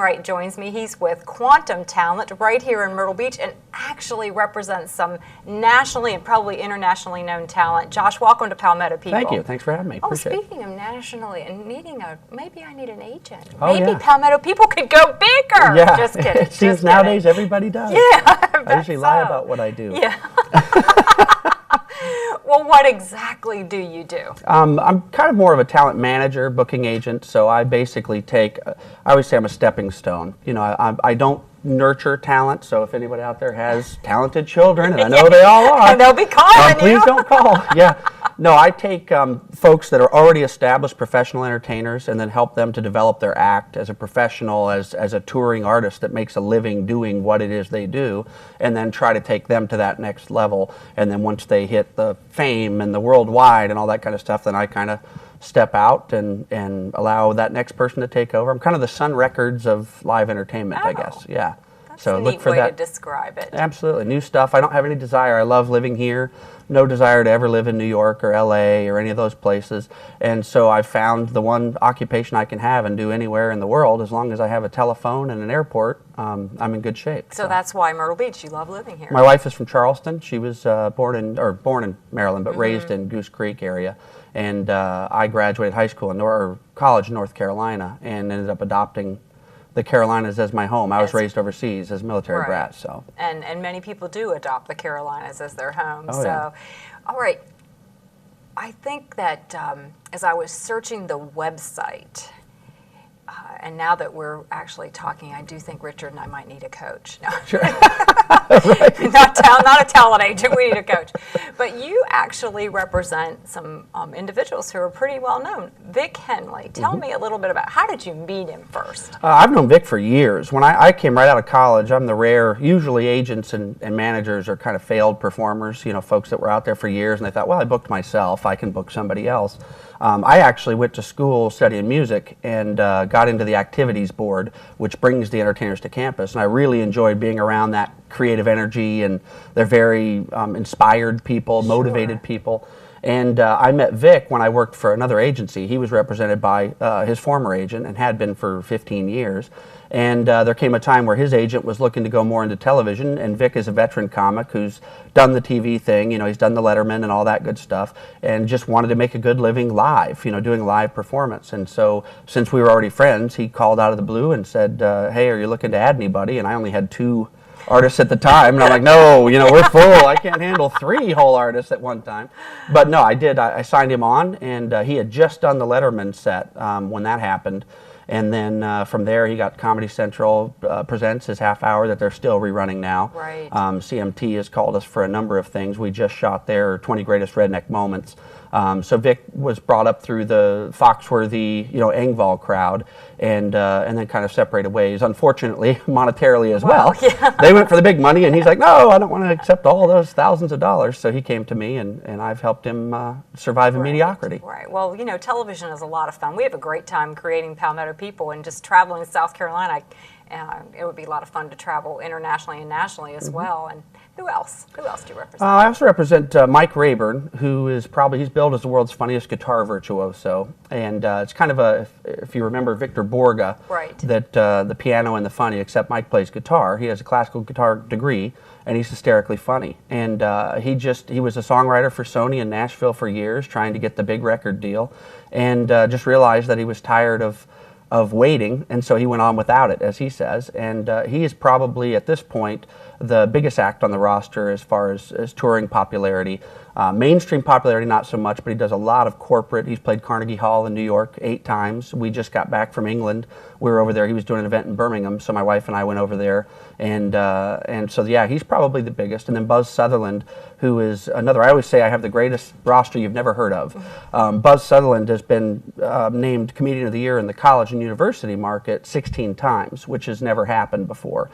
Wright joins me. He's with Quantum Talent right here in Myrtle Beach and actually represents some nationally and probably internationally known talent. Josh, welcome to Palmetto People. Thank you. Thanks for having me. Appreciate it. Speaking of nationally and needing maybe I need an agent. Oh, maybe yeah. Palmetto People could go bigger. Yeah. Just kidding. It seems nowadays everybody does. Yeah. I usually lie about what I do. Yeah. Well, what exactly do you do? I'm kind of more of a talent manager, booking agent, so I basically take, I always say I'm a stepping stone. You know, I don't nurture talent, so if anybody out there has talented children, and I know they all are. And they'll be calling you. Please don't call. Yeah. No, I take folks that are already established professional entertainers and then help them to develop their act as a professional, as a touring artist that makes a living doing what it is they do, and then try to take them to that next level. And then once they hit the fame and the worldwide and all that kind of stuff, then I kind of step out and allow that next person to take over. I'm kind of the Sun Records of live entertainment, I guess. Yeah. That's so a look neat for way that. to describe it. Absolutely. New stuff. I don't have any desire. I love living here. No desire to ever live in New York or LA or any of those places. And so I found the one occupation I can have and do anywhere in the world, as long as I have a telephone and an airport, I'm in good shape. So that's why Myrtle Beach, you love living here. My wife is from Charleston. She was born in Maryland, but raised in Goose Creek area. And I graduated high school or college in North Carolina and ended up adopting the Carolinas as my home. I was raised overseas as a military brat. So. And many people do adopt the Carolinas as their home. Oh, yeah. All right. I think that as I was searching the website, and now that we're actually talking, I do think Richard and I might need a coach. No. Sure. Not a talent agent, we need a coach. But you actually represent some individuals who are pretty well known. Vic Henley, tell me a little bit about, how did you meet him first? I've known Vic for years. When I came right out of college, I'm the rare, usually agents and managers are kind of failed performers, you know, folks that were out there for years, and they thought, well, I booked myself, I can book somebody else. I actually went to school studying music and got into the activities board, which brings the entertainers to campus, and I really enjoyed being around that creative energy, and they're very inspired people, motivated people. And I met Vic when I worked for another agency. He was represented by his former agent and had been for 15 years. And there came a time where his agent was looking to go more into television, and Vic is a veteran comic who's done the TV thing, you know, he's done the Letterman and all that good stuff, and just wanted to make a good living live, you know, doing live performance. And so, since we were already friends, he called out of the blue and said, hey, are you looking to add anybody? And I only had 2 artists at the time, and I'm like, no, you know, we're full. I can't handle 3 whole artists at one time. But no, I did. I signed him on, and he had just done the Letterman set when that happened. And then from there, he got Comedy Central presents his half hour that they're still rerunning now. Right. CMT has called us for a number of things. We just shot their 20 Greatest Redneck Moments. So Vic was brought up through the Foxworthy, you know, Engvall crowd, and then kind of separated ways. Unfortunately, monetarily as well. Yeah. They went for the big money, and he's like, no, I don't want to accept all those thousands of dollars. So he came to me, and I've helped him survive in mediocrity. Right. Well, you know, television is a lot of fun. We have a great time creating Palmetto People, and just traveling to South Carolina, it would be a lot of fun to travel internationally and nationally as well. And who else? Who else do you represent? I also represent Mike Rayburn, who is he's billed as the world's funniest guitar virtuoso. And it's kind of if you remember Victor Borga, that the piano and the funny, except Mike plays guitar. He has a classical guitar degree, and he's hysterically funny. And he was a songwriter for Sony in Nashville for years, trying to get the big record deal, and just realized that he was tired of waiting, and so he went on without it, as he says. And he is probably, at this point, the biggest act on the roster as far as touring popularity. Mainstream popularity, not so much, but he does a lot of corporate. He's played Carnegie Hall in New York 8 times. We just got back from England. We were over there. He was doing an event in Birmingham, so my wife and I went over there. And so, yeah, he's probably the biggest. And then Buzz Sutherland, who is another, I always say I have the greatest roster you've never heard of. Buzz Sutherland has been named Comedian of the Year in the college and university market 16 times, which has never happened before.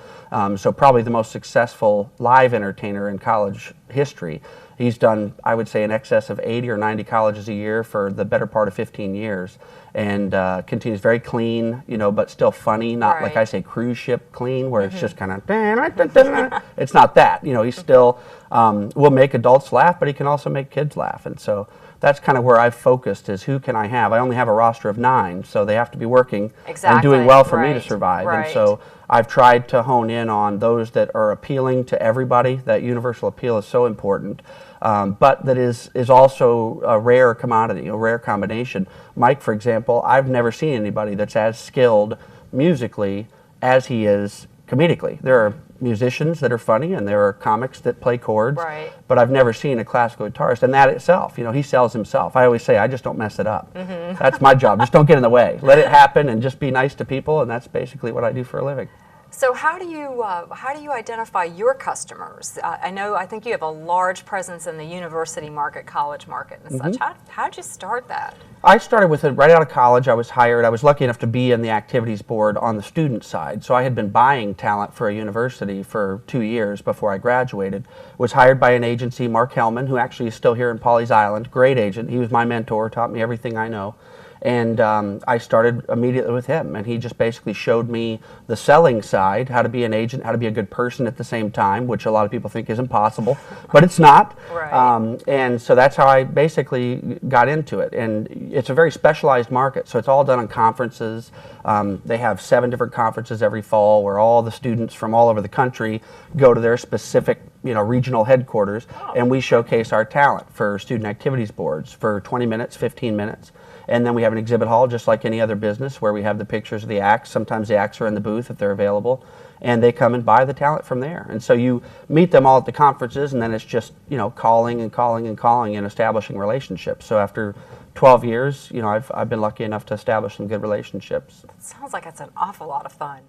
So probably the most successful successful live entertainer in college history. He's done, I would say, in excess of 80 or 90 colleges a year for the better part of 15 years, and continues very clean, you know, but still funny, not like I say cruise ship clean, where it's just kind of, it's not that, you know, he still will make adults laugh, but he can also make kids laugh. And so that's kind of where I've focused, is who can I have? I only have a roster of 9, so they have to be working and doing well for me to survive. And so I've tried to hone in on those that are appealing to everybody. That universal appeal is so important, but that is also a rare commodity, a rare combination. Mike, for example, I've never seen anybody that's as skilled musically as he is comedically. There are musicians that are funny, and there are comics that play chords, but I've never seen a classical guitarist. And that itself, you know, he sells himself. I always say, I just don't mess it up. That's my job. Just don't get in the way. Let it happen and just be nice to people, and that's basically what I do for a living. So how do you identify your customers? I think you have a large presence in the university market, college market, and such. How did you start that? I started with it right out of college. I was hired. I was lucky enough to be in the activities board on the student side. So I had been buying talent for a university for 2 years before I graduated. Was hired by an agency, Mark Hellman, who actually is still here in Pawleys Island. Great agent. He was my mentor, taught me everything I know. And I started immediately with him, and he just basically showed me the selling side, how to be an agent, how to be a good person at the same time, which a lot of people think is impossible, but it's not. And so that's how I basically got into it. And it's a very specialized market, so it's all done on conferences. They have 7 different conferences every fall where all the students from all over the country go to their specific, you know, regional headquarters, and we showcase our talent for student activities boards for 20 minutes, 15 minutes. And then we have an exhibit hall, just like any other business, where we have the pictures of the acts. Sometimes the acts are in the booth if they're available, and they come and buy the talent from there. And so you meet them all at the conferences, and then it's just, you know, calling and calling and calling and establishing relationships. So after 12 years, you know, I've been lucky enough to establish some good relationships. It sounds like it's an awful lot of fun.